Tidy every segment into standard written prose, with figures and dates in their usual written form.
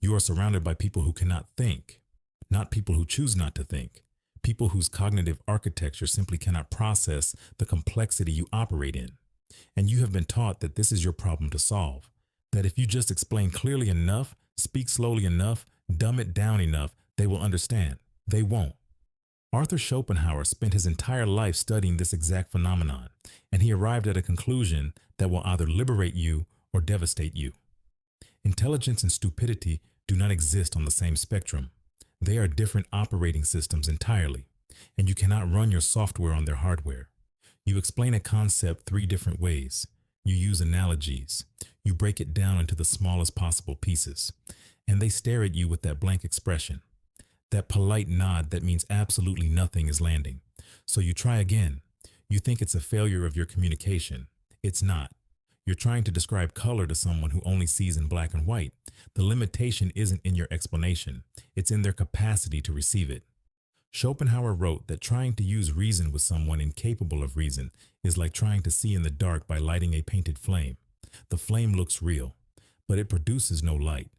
You are surrounded by people who cannot think, not people who choose not to think, people whose cognitive architecture simply cannot process the complexity you operate in. And you have been taught that this is your problem to solve, that if you just explain clearly enough, speak slowly enough, dumb it down enough, they will understand. They won't. Arthur Schopenhauer spent his entire life studying this exact phenomenon, and he arrived at a conclusion that will either liberate you or devastate you. Intelligence and stupidity do not exist on the same spectrum. They are different operating systems entirely, and you cannot run your software on their hardware. You explain a concept three different ways. You use analogies. You break it down into the smallest possible pieces, and they stare at you with that blank expression. That polite nod that means absolutely nothing is landing. So you try again. You think it's a failure of your communication. It's not. You're trying to describe color to someone who only sees in black and white. The limitation isn't in your explanation. It's in their capacity to receive it. Schopenhauer wrote that trying to use reason with someone incapable of reason is like trying to see in the dark by lighting a painted flame. The flame looks real, but it produces no light.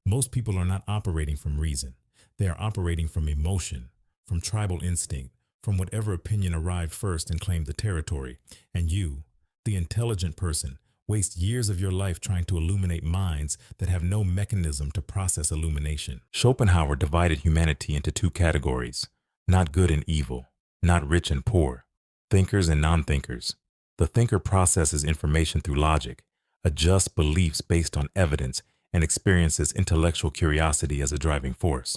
Most people are not operating from reason. They are operating from emotion, from tribal instinct, from whatever opinion arrived first and claimed the territory. And you, the intelligent person, waste years of your life trying to illuminate minds that have no mechanism to process illumination. Schopenhauer divided humanity into two categories: not good and evil, not rich and poor, thinkers and non-thinkers. The thinker processes information through logic, adjusts beliefs based on evidence, and experiences intellectual curiosity as a driving force.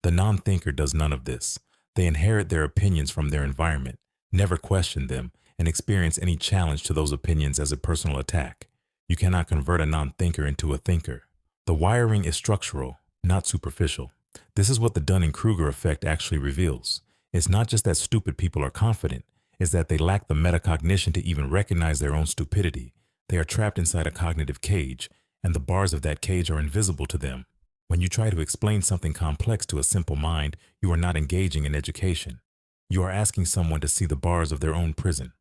The non-thinker does none of this. They inherit their opinions from their environment, never question them, and experience any challenge to those opinions as a personal attack. You cannot convert a non-thinker into a thinker. The wiring is structural, not superficial. This is what the Dunning-Kruger effect actually reveals. It's not just that stupid people are confident, it's that they lack the metacognition to even recognize their own stupidity. They are trapped inside a cognitive cage, and the bars of that cage are invisible to them. When you try to explain something complex to a simple mind, you are not engaging in education. You are asking someone to see the bars of their own prison.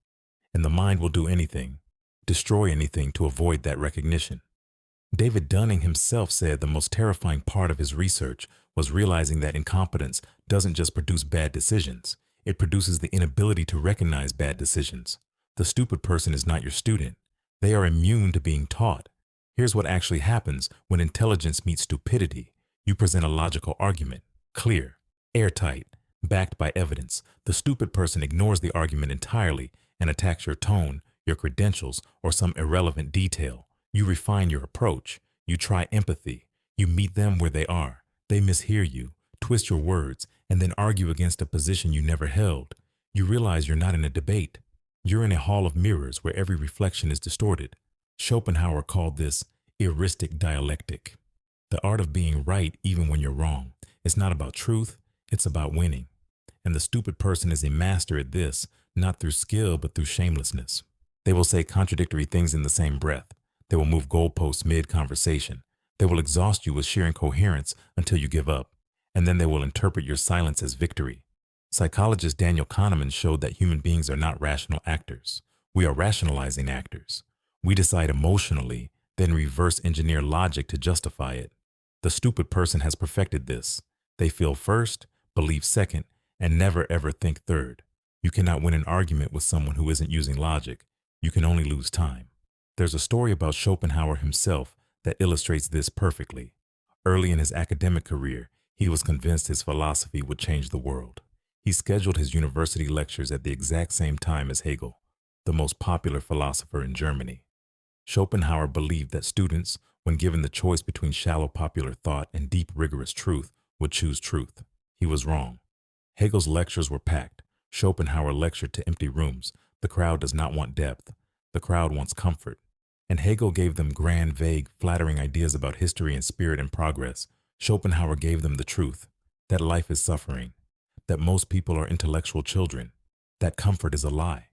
And the mind will do anything, destroy anything to avoid that recognition. David Dunning himself said the most terrifying part of his research was realizing that incompetence doesn't just produce bad decisions, it produces the inability to recognize bad decisions. The stupid person is not your student. They are immune to being taught. Here's what actually happens when intelligence meets stupidity. You present a logical argument, clear, airtight, backed by evidence. The stupid person ignores the argument entirely and attacks your tone, your credentials, or some irrelevant detail. You refine your approach. You try empathy. You meet them where they are. They mishear you, twist your words, and then argue against a position you never held. You realize you're not in a debate. You're in a hall of mirrors where every reflection is distorted. Schopenhauer called this heuristic dialectic. The art of being right even when you're wrong. It's not about truth, it's about winning. And the stupid person is a master at this, not through skill but through shamelessness. They will say contradictory things in the same breath. They will move goalposts mid-conversation. They will exhaust you with sheer incoherence until you give up. And then they will interpret your silence as victory. Psychologist Daniel Kahneman showed that human beings are not rational actors. We are rationalizing actors. We decide emotionally, then reverse engineer logic to justify it. The stupid person has perfected this. They feel first, believe second, and never ever think third. You cannot win an argument with someone who isn't using logic. You can only lose time. There's a story about Schopenhauer himself that illustrates this perfectly. Early in his academic career, he was convinced his philosophy would change the world. He scheduled his university lectures at the exact same time as Hegel, the most popular philosopher in Germany. Schopenhauer believed that students, when given the choice between shallow popular thought and deep rigorous truth, would choose truth. He was wrong. Hegel's lectures were packed. Schopenhauer lectured to empty rooms. The crowd does not want depth. The crowd wants comfort. And Hegel gave them grand, vague, flattering ideas about history and spirit and progress. Schopenhauer gave them the truth, that life is suffering, that most people are intellectual children, that comfort is a lie.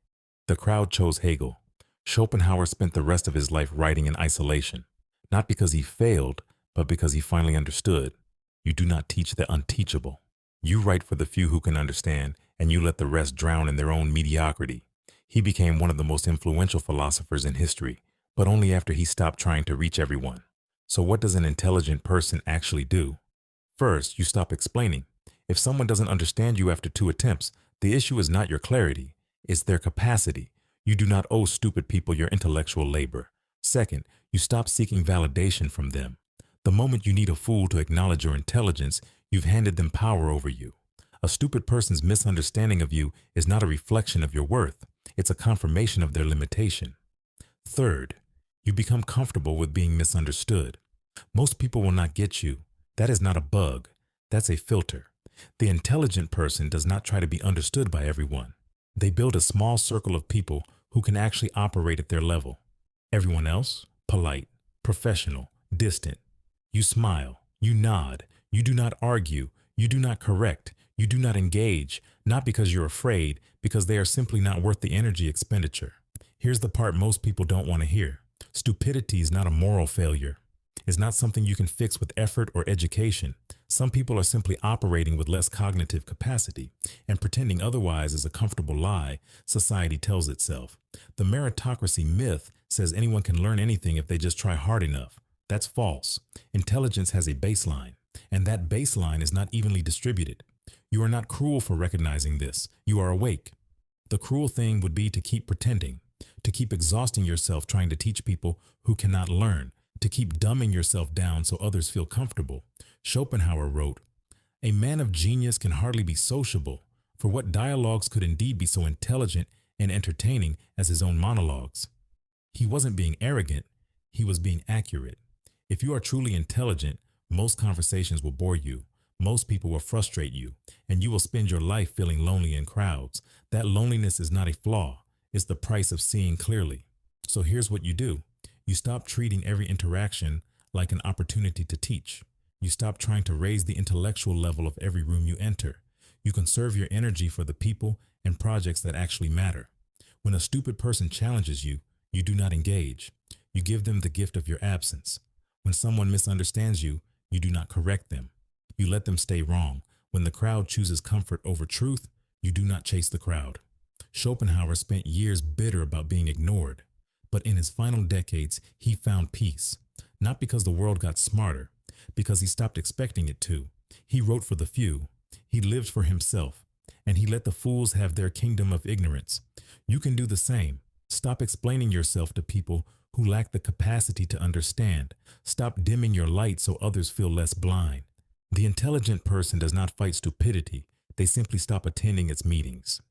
The crowd chose Hegel. Schopenhauer spent the rest of his life writing in isolation, not because he failed, but because he finally understood. You do not teach the unteachable. You write for the few who can understand, and you let the rest drown in their own mediocrity. He became one of the most influential philosophers in history, but only after he stopped trying to reach everyone. So what does an intelligent person actually do? First, you stop explaining. If someone doesn't understand you after 2 attempts, the issue is not your clarity, it's their capacity. You do not owe stupid people your intellectual labor. Second, you stop seeking validation from them. The moment you need a fool to acknowledge your intelligence, you've handed them power over you. A stupid person's misunderstanding of you is not a reflection of your worth, it's a confirmation of their limitation. Third, you become comfortable with being misunderstood. Most people will not get you. That is not a bug, that's a filter. The intelligent person does not try to be understood by everyone. They build a small circle of people who can actually operate at their level. Everyone else, polite, professional, distant. You smile, you nod, you do not argue, you do not correct, you do not engage, not because you're afraid, because they are simply not worth the energy expenditure. Here's the part most people don't want to hear. Stupidity is not a moral failure. It's not something you can fix with effort or education. Some people are simply operating with less cognitive capacity, and pretending otherwise is a comfortable lie society tells itself. The meritocracy myth says anyone can learn anything if they just try hard enough. That's false. Intelligence has a baseline, and that baseline is not evenly distributed. You are not cruel for recognizing this. You are awake. The cruel thing would be to keep pretending, to keep exhausting yourself trying to teach people who cannot learn, to keep dumbing yourself down so others feel comfortable. Schopenhauer wrote, "A man of genius can hardly be sociable, for what dialogues could indeed be so intelligent and entertaining as his own monologues?" He wasn't being arrogant, he was being accurate. If you are truly intelligent, most conversations will bore you, most people will frustrate you, and you will spend your life feeling lonely in crowds. That loneliness is not a flaw, it's the price of seeing clearly. So here's what you do. You stop treating every interaction like an opportunity to teach. You stop trying to raise the intellectual level of every room you enter. You conserve your energy for the people and projects that actually matter. When a stupid person challenges you, you do not engage. You give them the gift of your absence. When someone misunderstands you, you do not correct them. You let them stay wrong. When the crowd chooses comfort over truth, you do not chase the crowd. Schopenhauer spent years bitter about being ignored. But in his final decades, he found peace. Not because the world got smarter, because he stopped expecting it to. He wrote for the few. He lived for himself. And he let the fools have their kingdom of ignorance. You can do the same. Stop explaining yourself to people who lack the capacity to understand. Stop dimming your light so others feel less blind. The intelligent person does not fight stupidity. They simply stop attending its meetings.